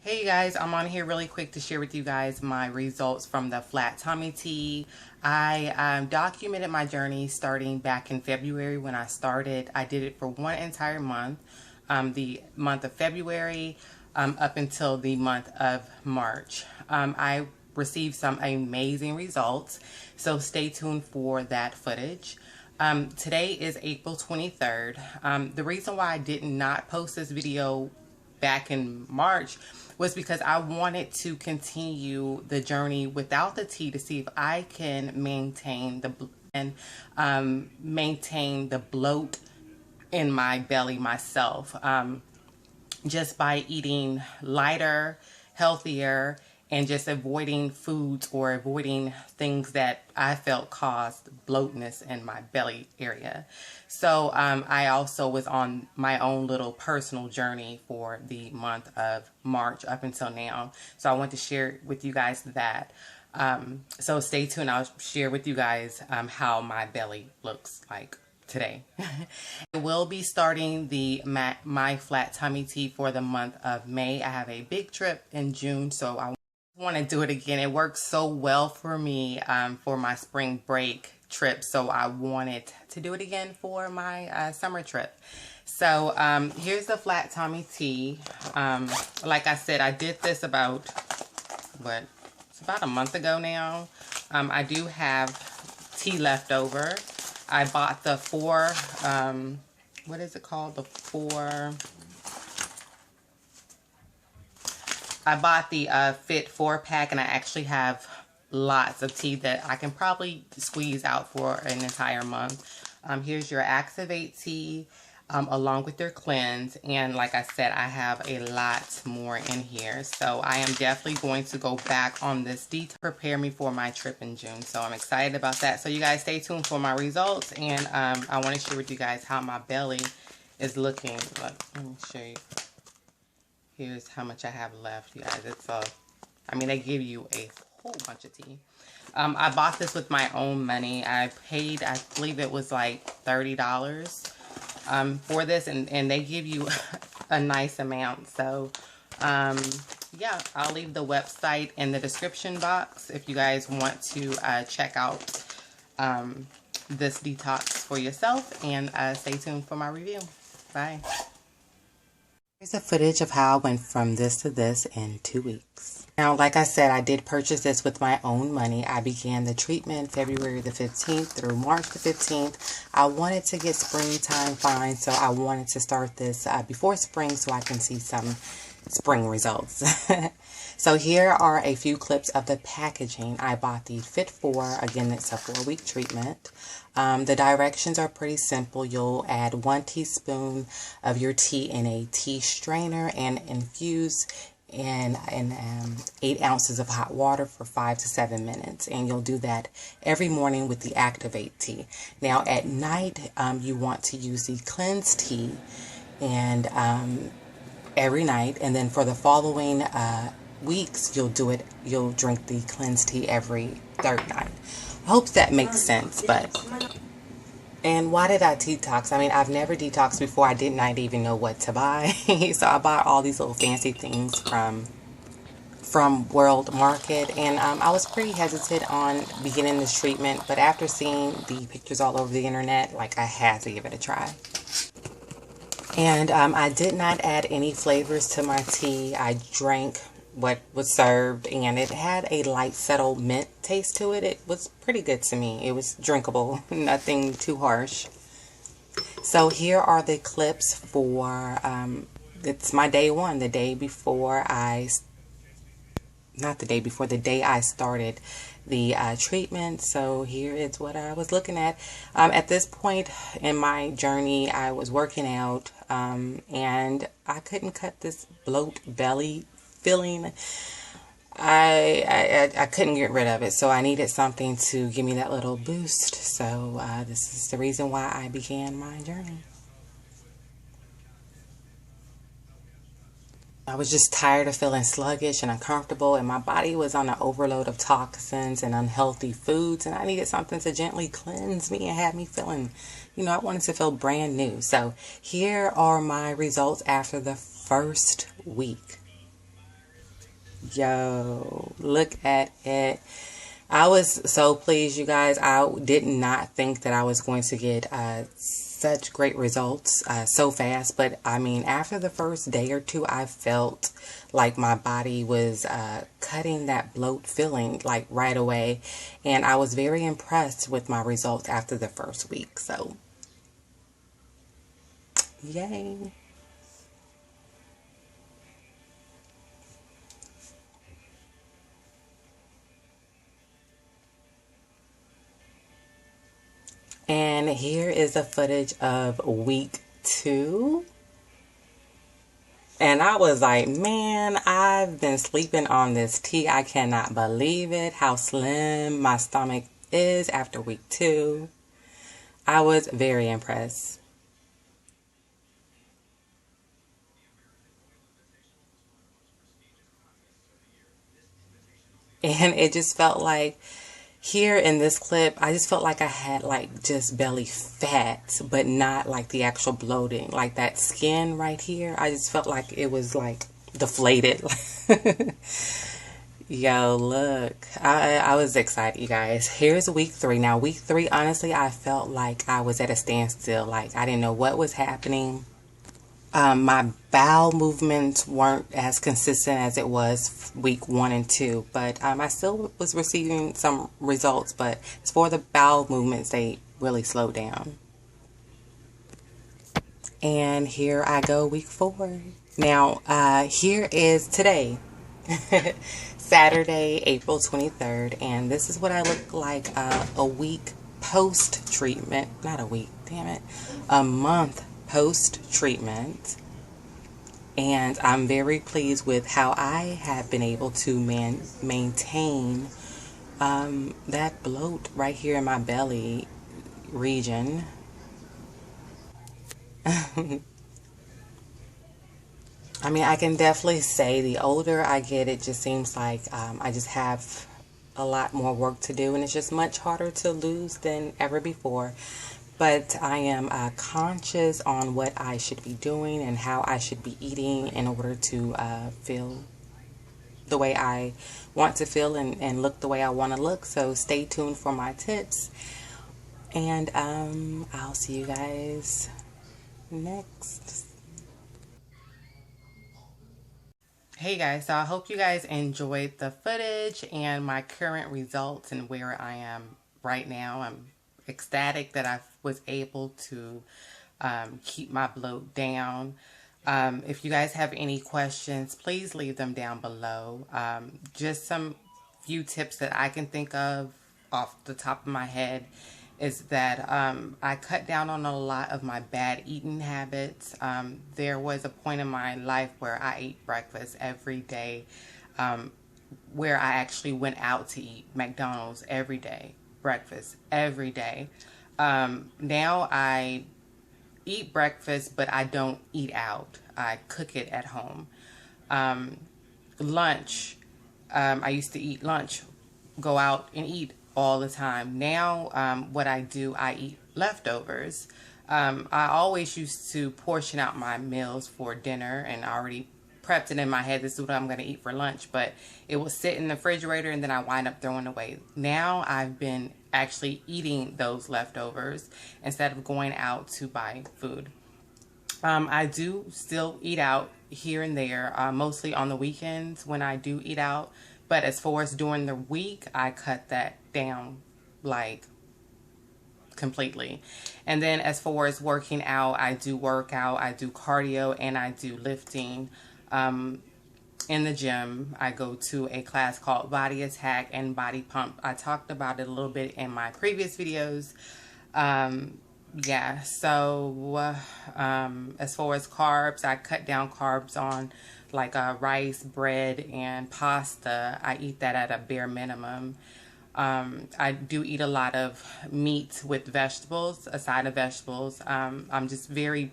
Hey you guys, I'm on here really quick to share with you guys my results from the flat tummy tea. I documented my journey starting back in February when I started. I did it for one entire month, the month of February up until the month of March. I received some amazing results, so stay tuned for that footage. Today is April 23rd. The reason why I did not post this video back in March was because I wanted to continue the journey without the tea to see if I can maintain the bloat in my belly myself, just by eating lighter, healthier, and just avoiding foods or avoiding things that I felt caused bloatness in my belly area. So I also was on my own little personal journey for the month of March up until now. So I want to share with you guys that. So stay tuned. I'll share with you guys how my belly looks like today. I will be starting the My Flat Tummy Tea for the month of May. I have a big trip in June, so I want to do it again. It works so well for me for my spring break trip, so I wanted to do it again for my summer trip. So here's the flat tummy tea. Like I said, I did this about it's about a month ago now. I do have tea left over. I bought the what is it called? I bought the Fit 4-pack, and I actually have lots of tea that I can probably squeeze out for an entire month. Here's your Activate tea, along with your Cleanse. And like I said, I have a lot more in here. So I am definitely going to go back on this tea to prepare me for my trip in June. So I'm excited about that. So you guys stay tuned for my results. And I want to share with you guys how my belly is looking. Let me show you. Here's how much I have left, you guys. It's I mean, they give you a whole bunch of tea. I bought this with my own money. I paid, I believe it was like $30 for this, and they give you a nice amount. So, yeah, I'll leave the website in the description box if you guys want to check out this detox for yourself, and stay tuned for my review. Bye. Here's a footage of how I went from this to this in 2 weeks. Now, like I said, I did purchase this with my own money. I began the treatment February the 15th through March the 15th. I wanted to get springtime fine, so I wanted to start this before spring so I can see some spring results. So here are a few clips of the packaging. I bought the Fit 4. Again, it's a 4-week treatment. The directions are pretty simple. You'll add 1 teaspoon of your tea in a tea strainer and infuse in 8 ounces of hot water for 5 to 7 minutes. And you'll do that every morning with the Activate tea. Now at night, you want to use the Cleanse tea and every night. And then for the following weeks, you'll drink the Cleanse tea every 3rd night. I hope that makes sense. And why did I detox? I mean, I've never detoxed before. I did not even know what to buy. So I bought all these little fancy things from World Market, and I was pretty hesitant on beginning this treatment, but after seeing the pictures all over the internet, like, I had to give it a try. And I did not add any flavors to my tea. I drank what was served, and it had a light, subtle mint taste to it. It was pretty good to me. It was drinkable, nothing too harsh. So here are the clips for, it's my day one, the day before the day I started the treatment. So here is what I was looking at. At this point in my journey, I was working out, and I couldn't cut this bloat belly feeling. I couldn't get rid of it, so I needed something to give me that little boost. So this is the reason why I began my journey. I was just tired of feeling sluggish and uncomfortable, and my body was on an overload of toxins and unhealthy foods, and I needed something to gently cleanse me and have me feeling, I wanted to feel brand new. So here are my results after the first week. Yo, look at it. I was so pleased, you guys. I did not think that I was going to get such great results so fast. But I mean, after the first day or two, I felt like my body was cutting that bloat feeling like right away. And I was very impressed with my results after the first week. So, yay. And here is the footage of week 2. And I was like, man, I've been sleeping on this tea. I cannot believe it, how slim my stomach is after week 2. I was very impressed. And it just felt like here in this clip, I just felt like I had like just belly fat, but not like the actual bloating. Like that skin right here, I just felt like it was like deflated. Yo, look, I was excited, you guys. Here's week 3. Now, week 3, honestly, I felt like I was at a standstill. Like, I didn't know what was happening. My bowel movements weren't as consistent as it was week 1 and 2, but I still was receiving some results. But as for the bowel movements, they really slowed down. And here I go, week 4. Now, here is today, Saturday, April 23rd, and this is what I look like a week post treatment. Not a week, damn it, a month post treatment. And I'm very pleased with how I have been able to maintain that bloat right here in my belly region. I mean, I can definitely say the older I get, it just seems like I just have a lot more work to do, and it's just much harder to lose than ever before. But I am conscious on what I should be doing and how I should be eating in order to feel the way I want to feel and look the way I want to look. So stay tuned for my tips. And I'll see you guys next. Hey guys, so I hope you guys enjoyed the footage and my current results and where I am right now. I'm ecstatic that I was able to keep my bloat down. If you guys have any questions, please leave them down below. Just some few tips that I can think of off the top of my head is that I cut down on a lot of my bad eating habits. There was a point in my life where I ate breakfast every day, where I actually went out to eat McDonald's every day, breakfast every day. Now I eat breakfast, but I don't eat out. I cook it at home. Lunch, I used to eat lunch, go out and eat all the time. Now, what I do, I eat leftovers. I always used to portion out my meals for dinner and I already prepped it in my head. This is what I'm going to eat for lunch, but it will sit in the refrigerator and then I wind up throwing away. Now I've been actually eating those leftovers instead of going out to buy food. I do still eat out here and there, mostly on the weekends when I do eat out. But as far as during the week, I cut that down like completely. And then as far as working out, I do work out, I do cardio, and I do lifting in the gym. I go to a class called Body Attack and Body Pump. I talked about it a little bit in my previous videos. Yeah, so as far as carbs, I cut down carbs on like rice, bread, and pasta. I eat that at a bare minimum. I do eat a lot of meat with vegetables, a side of vegetables. I'm just very,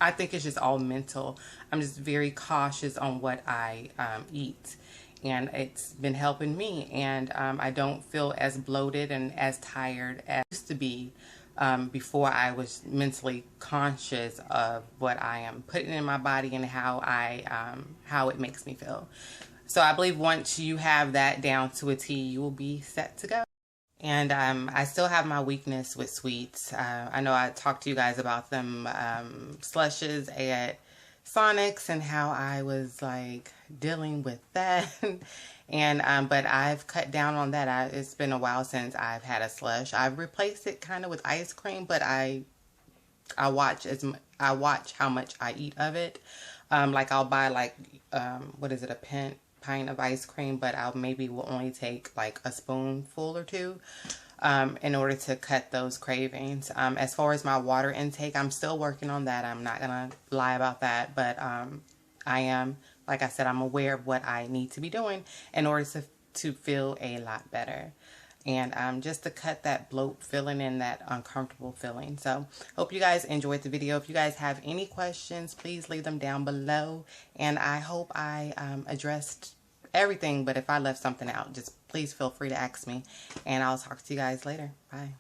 I think it's just all mental. I'm just very cautious on what I eat. And it's been helping me. And I don't feel as bloated and as tired as I used to be. before I was mentally conscious of what I am putting in my body and how it makes me feel. So I believe once you have that down to a T, you will be set to go. And I still have my weakness with sweets. I know I talked to you guys about them slushes at Sonic's and how I was like dealing with that. And but I've cut down on that. It's been a while since I've had a slush. I've replaced it kind of with ice cream, but I watch how much I eat of it. Like I'll buy like what is it, a pint of ice cream, but I'll maybe will only take like a spoonful or two in order to cut those cravings. As far as my water intake, I'm still working on that. I'm not gonna lie about that, but I am, like I said, I'm aware of what I need to be doing in order to feel a lot better. And just to cut that bloat feeling and that uncomfortable feeling. So hope you guys enjoyed the video. If you guys have any questions, please leave them down below. And I hope I addressed everything. But if I left something out, just please feel free to ask me. And I'll talk to you guys later. Bye.